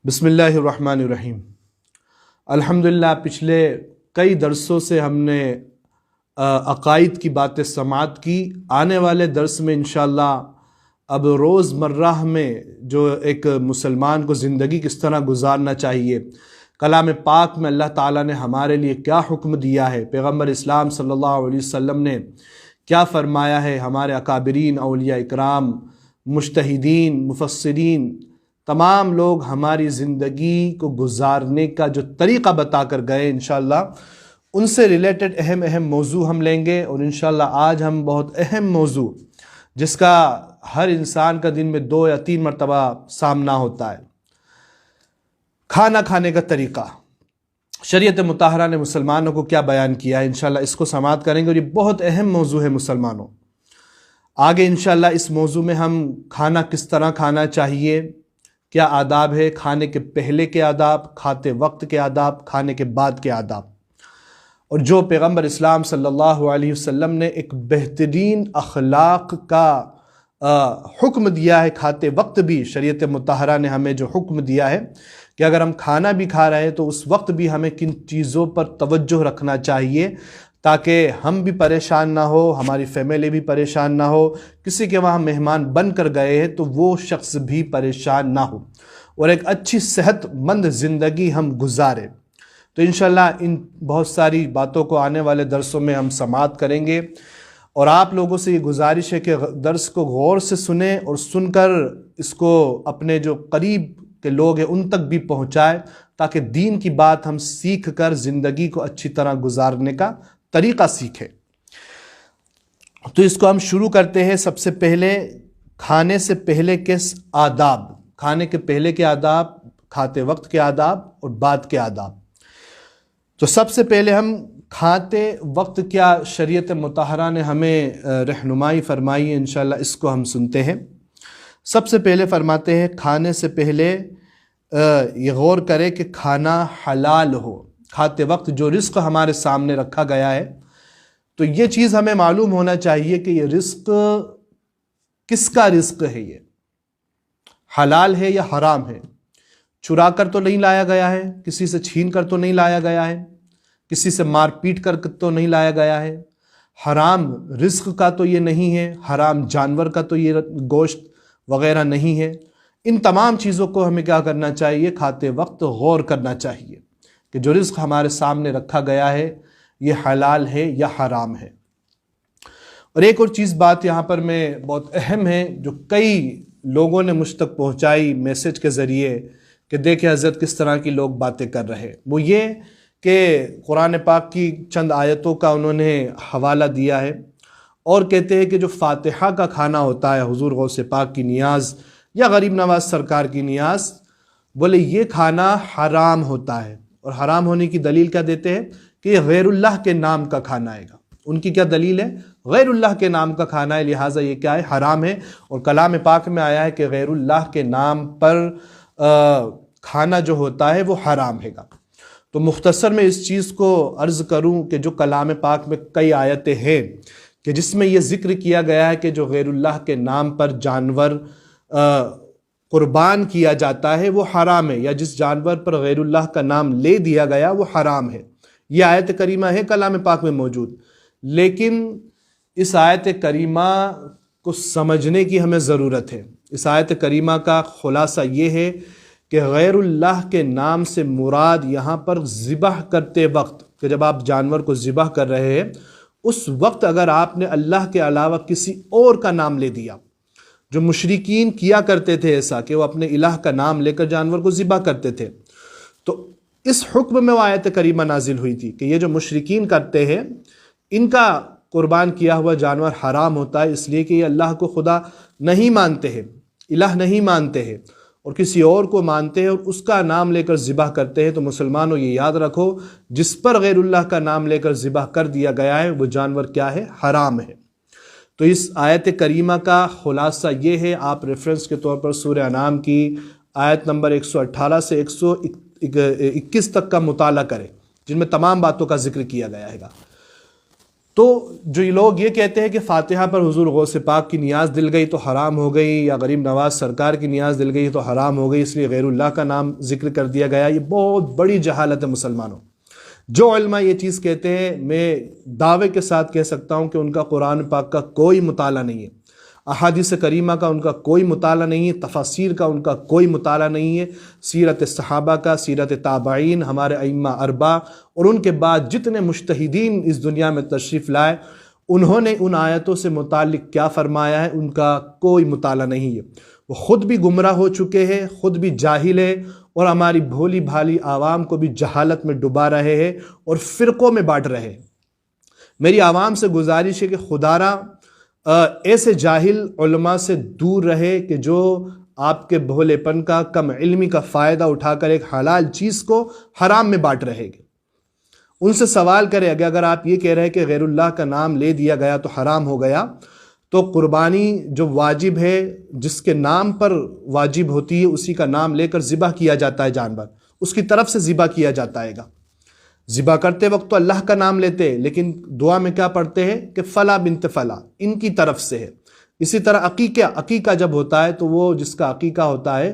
بسم اللہ الرحمن الرحیم۔ الحمدللہ پچھلے کئی درسوں سے ہم نے عقائد کی باتیں سماعت کی۔ آنے والے درس میں انشاءاللہ اب روز مرہ میں جو ایک مسلمان کو زندگی کس طرح گزارنا چاہیے، کلام پاک میں اللہ تعالیٰ نے ہمارے لیے کیا حکم دیا ہے، پیغمبر اسلام صلی اللہ علیہ وسلم نے کیا فرمایا ہے، ہمارے اکابرین اولیاء اکرام، مجتہدین، مفسرین، تمام لوگ ہماری زندگی کو گزارنے کا جو طریقہ بتا کر گئے، انشاءاللہ ان سے ریلیٹڈ اہم موضوع ہم لیں گے۔ اور انشاءاللہ آج ہم بہت اہم موضوع جس کا ہر انسان کا دن میں 2 یا 3 مرتبہ سامنا ہوتا ہے، کھانا کھانے کا طریقہ، شریعت مطہرہ نے مسلمانوں کو کیا بیان کیا ہے، انشاءاللہ اس کو سماعت کریں گے۔ اور یہ بہت اہم موضوع ہے مسلمانوں۔ آگے انشاءاللہ اس موضوع میں ہم کھانا کس طرح کھانا چاہیے، کیا آداب ہے، کھانے کے پہلے کے آداب، کھاتے وقت کے آداب، کھانے کے بعد کے آداب، اور جو پیغمبر اسلام صلی اللہ علیہ وسلم نے ایک بہترین اخلاق کا حکم دیا ہے، کھاتے وقت بھی شریعت مطہرہ نے ہمیں جو حکم دیا ہے کہ اگر ہم کھانا بھی کھا رہے ہیں تو اس وقت بھی ہمیں کن چیزوں پر توجہ رکھنا چاہیے تاکہ ہم بھی پریشان نہ ہو، ہماری فیملی بھی پریشان نہ ہو، کسی کے وہاں مہمان بن کر گئے ہیں تو وہ شخص بھی پریشان نہ ہو، اور ایک اچھی صحت مند زندگی ہم گزاریں۔ تو انشاءاللہ ان بہت ساری باتوں کو آنے والے درسوں میں ہم سماعت کریں گے، اور آپ لوگوں سے یہ گزارش ہے کہ درس کو غور سے سنیں اور سن کر اس کو اپنے جو قریب کے لوگ ہیں ان تک بھی پہنچائیں تاکہ دین کی بات ہم سیکھ کر زندگی کو اچھی طرح گزارنے کا طریقہ سیکھیں۔ تو اس کو ہم شروع کرتے ہیں۔ سب سے پہلے کھانے سے پہلے کے آداب، کھانے کے پہلے کے آداب، کھاتے وقت کے آداب اور بعد کے آداب۔ تو سب سے پہلے ہم کھاتے وقت کیا شریعت مطہرہ نے ہمیں رہنمائی فرمائی ہے، انشاءاللہ اس کو ہم سنتے ہیں۔ سب سے پہلے فرماتے ہیں کھانے سے پہلے یہ غور کرے کہ کھانا حلال ہو۔ کھاتے وقت جو رزق ہمارے سامنے رکھا گیا ہے تو یہ چیز ہمیں معلوم ہونا چاہیے کہ یہ رزق کس کا رزق ہے، یہ حلال ہے یا حرام ہے، چرا کر تو نہیں لایا گیا ہے، کسی سے چھین کر تو نہیں لایا گیا ہے، کسی سے مار پیٹ کر تو نہیں لایا گیا ہے، حرام رزق کا تو یہ نہیں ہے، حرام جانور کا تو یہ گوشت وغیرہ نہیں ہے۔ ان تمام چیزوں کو ہمیں کیا کرنا چاہیے، کھاتے وقت غور کرنا چاہیے کہ جو رزق ہمارے سامنے رکھا گیا ہے یہ حلال ہے یا حرام ہے۔ اور ایک اور چیز بات یہاں پر میں بہت اہم ہے جو کئی لوگوں نے مجھ تک پہنچائی میسج کے ذریعے کہ دیکھیں حضرت کس طرح کی لوگ باتیں کر رہے، وہ یہ کہ قرآن پاک کی چند آیتوں کا انہوں نے حوالہ دیا ہے اور کہتے ہیں کہ جو فاتحہ کا کھانا ہوتا ہے، حضور غوث پاک کی نیاز یا غریب نواز سرکار کی نیاز، بولے یہ کھانا حرام ہوتا ہے، اور حرام ہونے کی دلیل کیا دیتے ہیں کہ یہ غیر اللہ کے نام کا کھانا آئے گا۔ ان کی کیا دلیل ہے؟ غیر اللہ کے نام کا کھانا ہے، لہٰذا یہ کیا ہے، حرام ہے۔ اور کلام پاک میں آیا ہے کہ غیر اللہ کے نام پر کھانا جو ہوتا ہے وہ حرام ہے گا۔ تو مختصر میں اس چیز کو عرض کروں کہ جو کلام پاک میں کئی آیتیں ہیں کہ جس میں یہ ذکر کیا گیا ہے کہ جو غیر اللہ کے نام پر جانور قربان کیا جاتا ہے وہ حرام ہے، یا جس جانور پر غیر اللہ کا نام لے دیا گیا وہ حرام ہے، یہ آیت کریمہ ہے کلام پاک میں موجود۔ لیکن اس آیت کریمہ کو سمجھنے کی ہمیں ضرورت ہے۔ اس آیت کریمہ کا خلاصہ یہ ہے کہ غیر اللہ کے نام سے مراد یہاں پر ذبح کرتے وقت، کہ جب آپ جانور کو ذبح کر رہے ہیں اس وقت اگر آپ نے اللہ کے علاوہ کسی اور کا نام لے دیا، جو مشرکین کیا کرتے تھے ایسا کہ وہ اپنے الہ کا نام لے کر جانور کو ذبح کرتے تھے، تو اس حکم میں وہ آیت کریمہ نازل ہوئی تھی کہ یہ جو مشرکین کرتے ہیں ان کا قربان کیا ہوا جانور حرام ہوتا ہے، اس لیے کہ یہ اللہ کو خدا نہیں مانتے ہیں، الہ نہیں مانتے ہیں، اور کسی اور کو مانتے ہیں اور اس کا نام لے کر ذبح کرتے ہیں۔ تو مسلمانوں یہ یاد رکھو، جس پر غیر اللہ کا نام لے کر ذبح کر دیا گیا ہے وہ جانور کیا ہے، حرام ہے۔ تو اس آیت کریمہ کا خلاصہ یہ ہے، آپ ریفرنس کے طور پر سورہ انعام کی آیت نمبر 118 سے 121 تک کا مطالعہ کریں جن میں تمام باتوں کا ذکر کیا گیا ہے۔ تو جو یہ لوگ یہ کہتے ہیں کہ فاتحہ پر حضور غوث پاک کی نیاز دل گئی تو حرام ہو گئی، یا غریب نواز سرکار کی نیاز دل گئی تو حرام ہو گئی، اس لیے غیر اللہ کا نام ذکر کر دیا گیا، یہ بہت بڑی جہالت ہے مسلمانوں۔ جو علماء یہ چیز کہتے ہیں، میں دعوے کے ساتھ کہہ سکتا ہوں کہ ان کا قرآن پاک کا کوئی مطالعہ نہیں ہے، احادیث کریمہ کا ان کا کوئی مطالعہ نہیں ہے، تفاسیر کا ان کا کوئی مطالعہ نہیں ہے، سیرت صحابہ کا، سیرت تابعین، ہمارے ائمہ اربعہ اور ان کے بعد جتنے مجتہدین اس دنیا میں تشریف لائے، انہوں نے ان آیتوں سے متعلق کیا فرمایا ہے ان کا کوئی مطالعہ نہیں ہے۔ وہ خود بھی گمراہ ہو چکے ہیں، خود بھی جاہل ہے، اور ہماری بھولی بھالی عوام کو بھی جہالت میں ڈبا رہے ہیں اور فرقوں میں بانٹ رہے ہیں۔ میری عوام سے گزارش ہے کہ خدا را ایسے جاہل علماء سے دور رہے کہ جو آپ کے بھولے پن کا، کم علمی کا فائدہ اٹھا کر ایک حلال چیز کو حرام میں بانٹ رہے گے۔ ان سے سوال کرے کہ اگر آپ یہ کہہ رہے کہ غیر اللہ کا نام لے دیا گیا تو حرام ہو گیا، تو قربانی جو واجب ہے، جس کے نام پر واجب ہوتی ہے، اسی کا نام لے کر ذبح کیا جاتا ہے، جانور اس کی طرف سے ذبح کیا جاتا ہے گا۔ ذبح کرتے وقت تو اللہ کا نام لیتے ہیں، لیکن دعا میں کیا پڑھتے ہیں کہ فلاں بنت فلاں، ان کی طرف سے ہے۔ اسی طرح عقیقہ جب ہوتا ہے تو وہ جس کا عقیقہ ہوتا ہے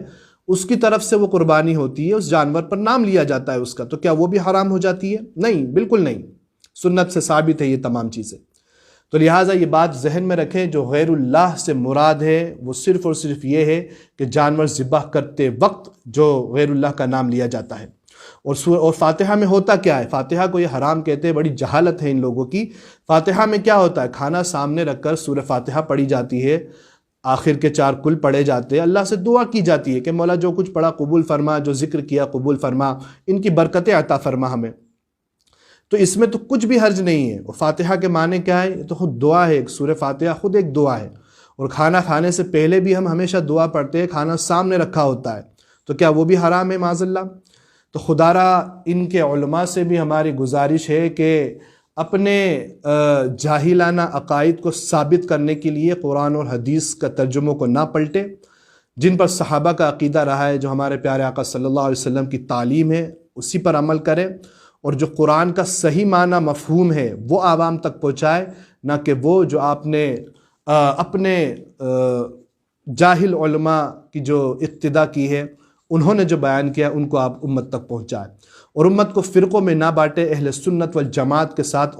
اس کی طرف سے وہ قربانی ہوتی ہے، اس جانور پر نام لیا جاتا ہے اس کا، تو کیا وہ بھی حرام ہو جاتی ہے؟ نہیں، بالکل نہیں، سنت سے ثابت ہے یہ تمام چیزیں۔ تو لہٰذا یہ بات ذہن میں رکھیں، جو غیر اللہ سے مراد ہے وہ صرف اور صرف یہ ہے کہ جانور ذبح کرتے وقت جو غیر اللہ کا نام لیا جاتا ہے۔ اور فاتحہ میں ہوتا کیا ہے؟ فاتحہ کو یہ حرام کہتے ہیں، بڑی جہالت ہے ان لوگوں کی۔ فاتحہ میں کیا ہوتا ہے؟ کھانا سامنے رکھ کر سورہ فاتحہ پڑھی جاتی ہے، آخر کے 4 کل پڑھے جاتے ہیں، اللہ سے دعا کی جاتی ہے کہ مولا جو کچھ پڑھا قبول فرما، جو ذکر کیا قبول فرما، ان کی برکتیں عطا فرما ہمیں۔ تو اس میں تو کچھ بھی حرج نہیں ہے۔ اور فاتحہ کے معنی کیا ہے؟ یہ تو خود دعا ہے، ایک سورہ فاتحہ خود ایک دعا ہے، اور کھانا کھانے سے پہلے بھی ہم ہمیشہ دعا پڑھتے ہیں، کھانا سامنے رکھا ہوتا ہے، تو کیا وہ بھی حرام ہے معاذ اللہ؟ تو خدا را ان کے علماء سے بھی ہماری گزارش ہے کہ اپنے جاہلانہ عقائد کو ثابت کرنے کے لیے قرآن اور حدیث کا ترجموں کو نہ پلٹے، جن پر صحابہ کا عقیدہ رہا ہے، جو ہمارے پیارے آقا صلی اللہ علیہ وسلم کی تعلیم ہے، اسی پر عمل کرے، اور جو قرآن کا صحیح معنی مفہوم ہے وہ عوام تک پہنچائے، نہ کہ وہ جو آپ نے اپنے جاہل علماء کی جو اقتدا کی ہے، انہوں نے جو بیان کیا ان کو آپ امت تک پہنچائے، اور امت کو فرقوں میں نہ بانٹے۔ اہل سنت والجماعت کے ساتھ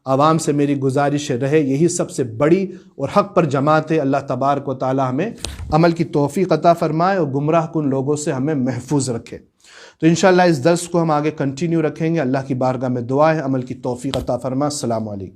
عوام سے میری گزارش رہے، یہی سب سے بڑی اور حق پر جماعت ہے۔ اللہ تبارک و تعالی ہمیں عمل کی توفیق عطا فرمائے اور گمراہ کن لوگوں سے ہمیں محفوظ رکھے۔ تو انشاءاللہ اس درس کو ہم آگے کنٹینیو رکھیں گے۔ اللہ کی بارگاہ میں دعا ہے عمل کی توفیق عطا فرما۔ السلام علیکم۔